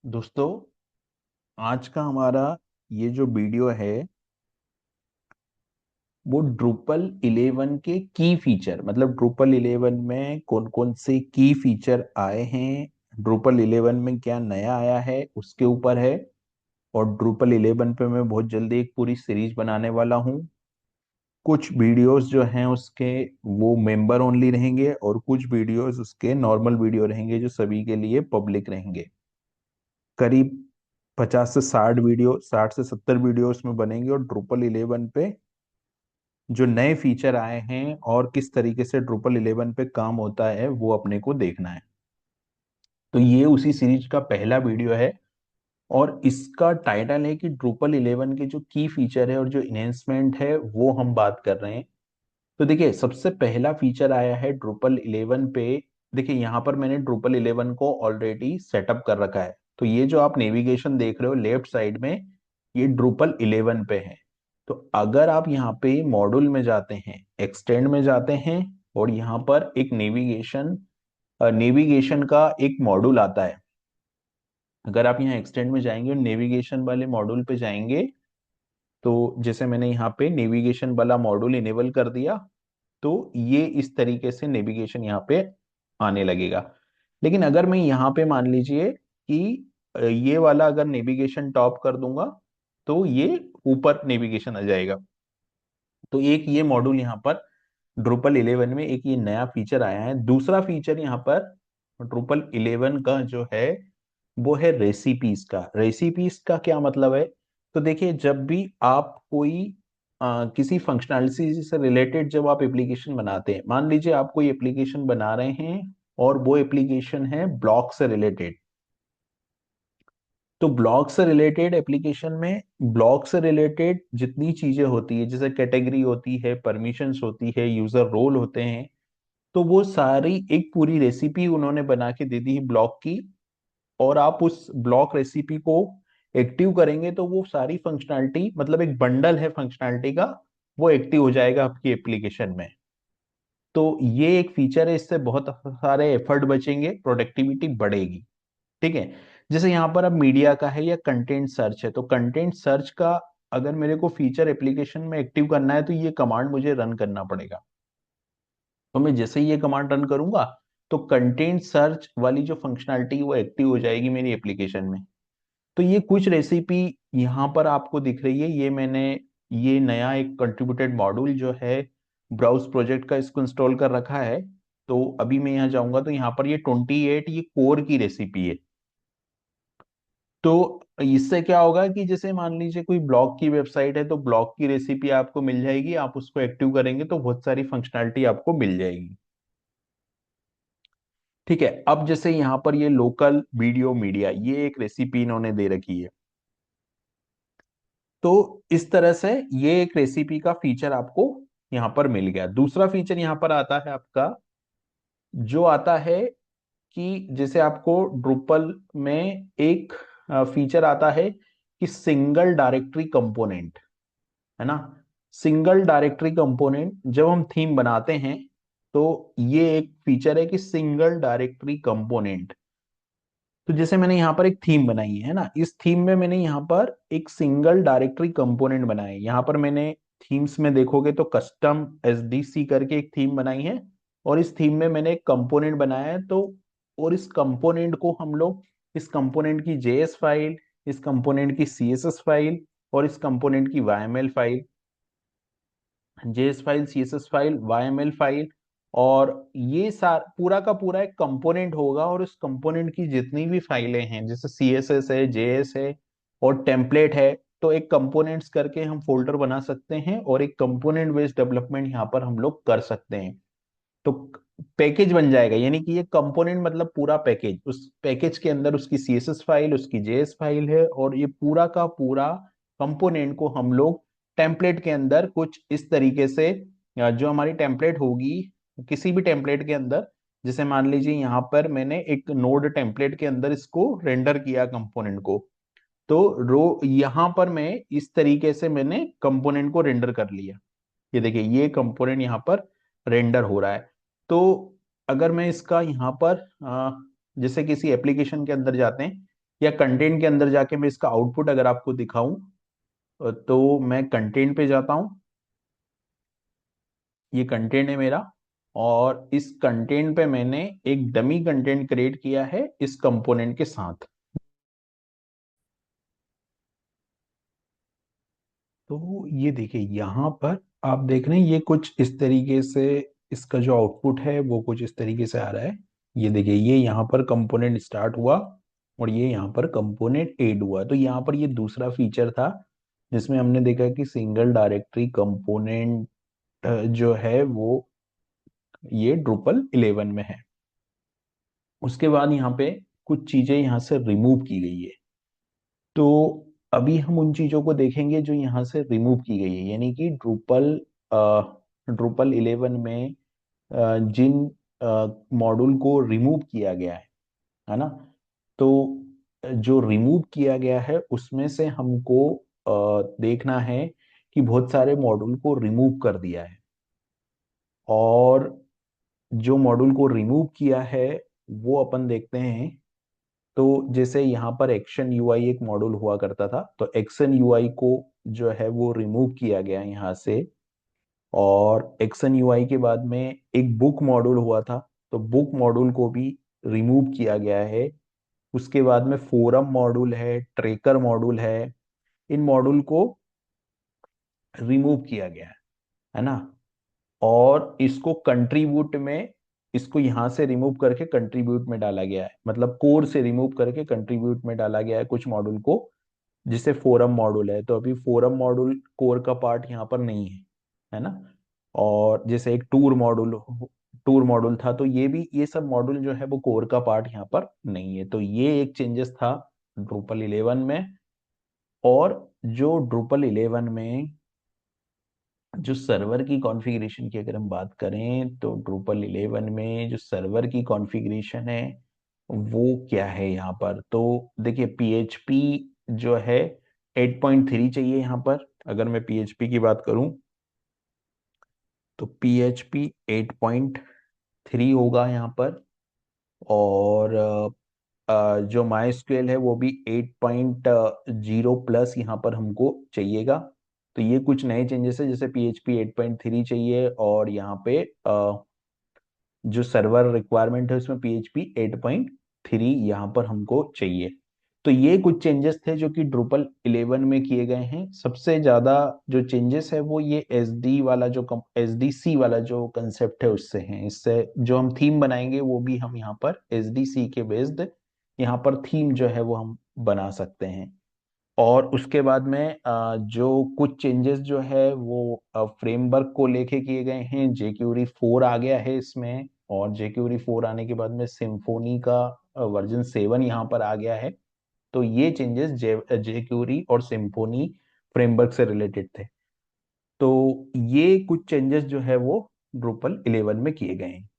दोस्तों, आज का हमारा ये जो वीडियो है वो ड्रूपल 11 के की फीचर, मतलब ड्रूपल 11 में कौन कौन से की फीचर आए हैं, ड्रूपल 11 में क्या नया आया है उसके ऊपर है। और ड्रूपल 11 पे मैं बहुत जल्दी एक पूरी सीरीज बनाने वाला हूँ। कुछ वीडियोस जो हैं उसके वो मेंबर ओनली रहेंगे और कुछ वीडियोस उसके नॉर्मल वीडियो रहेंगे जो सभी के लिए पब्लिक रहेंगे। करीब 50 से 60 वीडियो, 60 से 70 वीडियो उसमें बनेंगे और ड्रूपल 11 पे जो नए फीचर आए हैं और किस तरीके से ड्रूपल 11 पे काम होता है वो अपने को देखना है। तो ये उसी सीरीज का पहला वीडियो है और इसका टाइटल है कि ड्रूपल 11 के जो की फीचर है और जो इन्हेंसमेंट है वो हम बात कर रहे हैं। तो देखिए, सबसे पहला फीचर आया है ड्रूपल 11 पे। देखिए, यहाँ पर मैंने ड्रूपल 11 को ऑलरेडी सेटअप कर रखा है। तो ये जो आप नेविगेशन देख रहे हो लेफ्ट साइड में, ये ड्रूपल 11 पे है। तो अगर आप यहाँ पे मॉड्यूल में जाते हैं, एक्सटेंड में जाते हैं और यहाँ पर एक नेविगेशन नेविगेशन का एक मॉड्यूल आता है। अगर आप यहाँ एक्सटेंड में जाएंगे और नेविगेशन वाले मॉड्यूल पे जाएंगे, तो जैसे मैंने यहाँ पे नेविगेशन वाला मॉड्यूल इनेबल कर दिया, तो ये इस तरीके से नेविगेशन यहाँ पे आने लगेगा। लेकिन अगर मैं यहाँ पे मान लीजिए कि ये वाला अगर नेविगेशन टॉप कर दूंगा, तो ये ऊपर नेविगेशन आ जाएगा। तो एक ये मॉड्यूल यहाँ पर ड्रूपल 11 में एक ये नया फीचर आया है। दूसरा फीचर यहाँ पर ड्रूपल 11 का जो है वो है रेसिपीज का। रेसिपीज का क्या मतलब है? तो देखिए, जब भी आप कोई किसी फंक्शनैलिटी से रिलेटेड जब आप एप्लीकेशन बनाते हैं, मान लीजिए आप कोई एप्लीकेशन बना रहे हैं और वो एप्लीकेशन है ब्लॉक से रिलेटेड। तो ब्लॉक से रिलेटेड एप्लीकेशन में ब्लॉक से रिलेटेड जितनी चीजें होती है, जैसे कैटेगरी होती है, परमिशंस होती है, यूजर रोल होते हैं, तो वो सारी एक पूरी रेसिपी उन्होंने बना के दे दी है ब्लॉक की। और आप उस ब्लॉक रेसिपी को एक्टिव करेंगे तो वो सारी फंक्शनैलिटी, मतलब एक बंडल है फंक्शनैलिटी का, वो एक्टिव हो जाएगा आपकी एप्लीकेशन में। तो ये एक फीचर है, इससे बहुत सारे एफर्ट बचेंगे, प्रोडक्टिविटी बढ़ेगी। ठीक है। जैसे यहाँ पर अब मीडिया का है या कंटेंट सर्च है, तो कंटेंट सर्च का अगर मेरे को फीचर एप्लीकेशन में एक्टिव करना है तो ये कमांड मुझे रन करना पड़ेगा। तो मैं जैसे ही ये कमांड रन करूंगा तो कंटेंट सर्च वाली जो फंक्शनैलिटी वो एक्टिव हो जाएगी मेरी एप्लीकेशन में। तो ये कुछ रेसिपी यहाँ पर आपको दिख रही है। ये मैंने ये नया एक कंट्रीब्यूटेड मॉड्यूल जो है ब्राउज प्रोजेक्ट का, इसको इंस्टॉल कर रखा है। तो अभी मैं यहाँ जाऊंगा तो यहाँ पर ये 28 ये कोर की रेसिपी है। तो इससे क्या होगा कि जैसे मान लीजिए कोई ब्लॉग की वेबसाइट है तो ब्लॉग की रेसिपी आपको मिल जाएगी, आप उसको एक्टिव करेंगे तो बहुत सारी फंक्शनैलिटी आपको मिल जाएगी। ठीक है। अब जैसे यहाँ पर ये लोकल वीडियो मीडिया, ये एक रेसिपी इन्होंने दे रखी है। तो इस तरह से ये एक रेसिपी का फीचर आपको यहाँ पर मिल गया। दूसरा फीचर यहाँ पर आता है आपका, जो आता है कि जैसे आपको ड्रूपल में एक फीचर आता है कि सिंगल डायरेक्टरी कंपोनेंट, है ना। सिंगल डायरेक्टरी कंपोनेंट जब हम थीम बनाते हैं तो ये एक फीचर है कि सिंगल डायरेक्टरी कंपोनेंट। तो जैसे मैंने यहाँ पर एक थीम बनाई है ना, इस थीम में मैंने यहाँ पर एक सिंगल डायरेक्टरी कंपोनेंट बनाया है। यहाँ पर मैंने थीम्स में देखोगे तो कस्टम एसडीसी करके एक थीम बनाई है और इस थीम में मैंने एक कंपोनेंट बनाया है। तो और इस कंपोनेंट को हम लोग, इस कंपोनेंट की जेएस फाइल, इस कंपोनेंट की सीएसएस फाइल और इस कंपोनेंट की YML file, JS file, CSS file, YML file, और ये पूरा का पूरा एक कंपोनेंट होगा। और उस कंपोनेंट की जितनी भी फाइलें हैं, जैसे सीएसएस है, जेएस है और टेम्पलेट है, तो एक कंपोनेंट्स करके हम फोल्डर बना सकते हैं और एक कंपोनेंट बेस्ड डेवलपमेंट यहाँ पर हम लोग कर सकते हैं। तो पैकेज बन जाएगा, यानी कि ये कंपोनेंट मतलब पूरा पैकेज, उस पैकेज के अंदर उसकी सीएसएस फाइल, उसकी जेएस फाइल है और ये पूरा का पूरा कंपोनेंट को हम लोग टेम्पलेट के अंदर कुछ इस तरीके से, जो हमारी टेम्पलेट होगी किसी भी टेम्पलेट के अंदर, जैसे मान लीजिए यहाँ पर मैंने एक नोड टेम्पलेट के अंदर इसको रेंडर किया कंपोनेंट को, तो रो यहाँ पर मैं इस तरीके से मैंने कंपोनेंट को रेंडर कर लिया। ये देखिए, ये कंपोनेंट यहाँ पर रेंडर हो रहा है। तो अगर मैं इसका यहाँ पर जैसे किसी एप्लीकेशन के अंदर जाते हैं, या कंटेंट के अंदर जाके मैं इसका आउटपुट अगर आपको दिखाऊं, तो मैं कंटेंट पे जाता हूं। ये कंटेंट है मेरा, और इस कंटेंट पे मैंने एक डमी कंटेंट क्रिएट किया है इस कंपोनेंट के साथ। तो ये देखिए यहाँ पर आप देख रहे हैं, ये कुछ इस तरीके से इसका जो आउटपुट है वो कुछ इस तरीके से आ रहा है। ये देखिए, ये यहाँ पर कंपोनेंट स्टार्ट हुआ और ये यहाँ पर कंपोनेंट एड हुआ। तो यहाँ पर ये दूसरा फीचर था जिसमें हमने देखा कि सिंगल डायरेक्टरी कंपोनेंट जो है वो ये Drupal 11 में है। उसके बाद यहाँ पे कुछ चीजें यहाँ से रिमूव की गई है। तो अभी हम उन चीजों को देखेंगे जो यहाँ से रिमूव की गई है, यानी कि ड्रूपल 11 में जिन मॉड्यूल को रिमूव किया गया है ना। तो जो रिमूव किया गया है उसमें से हमको देखना है कि बहुत सारे मॉड्यूल को रिमूव कर दिया है। और जो मॉड्यूल को रिमूव किया है वो अपन देखते हैं। तो जैसे यहाँ पर एक्शन यूआई एक मॉड्यूल हुआ करता था, तो एक्शन यूआई को जो है वो रिमूव किया गया यहाँ से। और एक्शन यूआई के बाद में एक बुक मॉड्यूल हुआ था, तो बुक मॉड्यूल को भी रिमूव किया गया है। उसके बाद में फोरम मॉड्यूल है, ट्रेकर मॉड्यूल है, इन मॉड्यूल को रिमूव किया गया है ना। और इसको कंट्रीब्यूट में, इसको यहां से रिमूव करके कंट्रीब्यूट में डाला गया है, मतलब कोर से रिमूव करके कंट्रीब्यूट में डाला गया है कुछ मॉड्यूल को, जिसे फोरम मॉड्यूल है। तो अभी फोरम मॉड्यूल कोर का पार्ट यहाँ पर नहीं है ना। और जैसे एक टूर मॉड्यूल था, तो ये भी, ये सब मॉड्यूल जो है वो कोर का पार्ट यहाँ पर नहीं है। तो ये एक चेंजेस था Drupal 11 में। और जो Drupal 11 में जो सर्वर की कॉन्फ़िगरेशन की अगर हम बात करें, तो Drupal 11 में जो सर्वर की कॉन्फ़िगरेशन है वो क्या है यहाँ पर। तो देखिए, PHP जो है 8.3 चाहिए यहाँ पर। अगर मैं PHP की बात करूं तो PHP 8.3 होगा यहाँ पर। और जो MySQL है वो भी 8.0 प्लस यहाँ पर हमको चाहिएगा। तो ये कुछ नए चेंजेस है, जैसे PHP 8.3 चाहिए, और यहाँ पे जो सर्वर रिक्वायरमेंट है उसमें PHP 8.3 यहाँ पर हमको चाहिए। तो ये कुछ चेंजेस थे जो कि Drupal 11 में किए गए हैं। सबसे ज्यादा जो चेंजेस है वो ये SDC वाला जो कंसेप्ट है उससे है। इससे जो हम थीम बनाएंगे वो भी हम यहाँ पर SDC के बेस्ड यहाँ पर थीम जो है वो हम बना सकते हैं। और उसके बाद में जो कुछ चेंजेस जो है वो फ्रेमवर्क को लेके किए गए हैं। jQuery 4 आ गया है इसमें, और jQuery 4 आने के बाद में सिम्फोनी का वर्जन 7 यहाँ पर आ गया है। तो ये चेंजेस jQuery और सिम्फोनी फ्रेमवर्क से रिलेटेड थे। तो ये कुछ चेंजेस जो है वो Drupal 11 में किए गए हैं।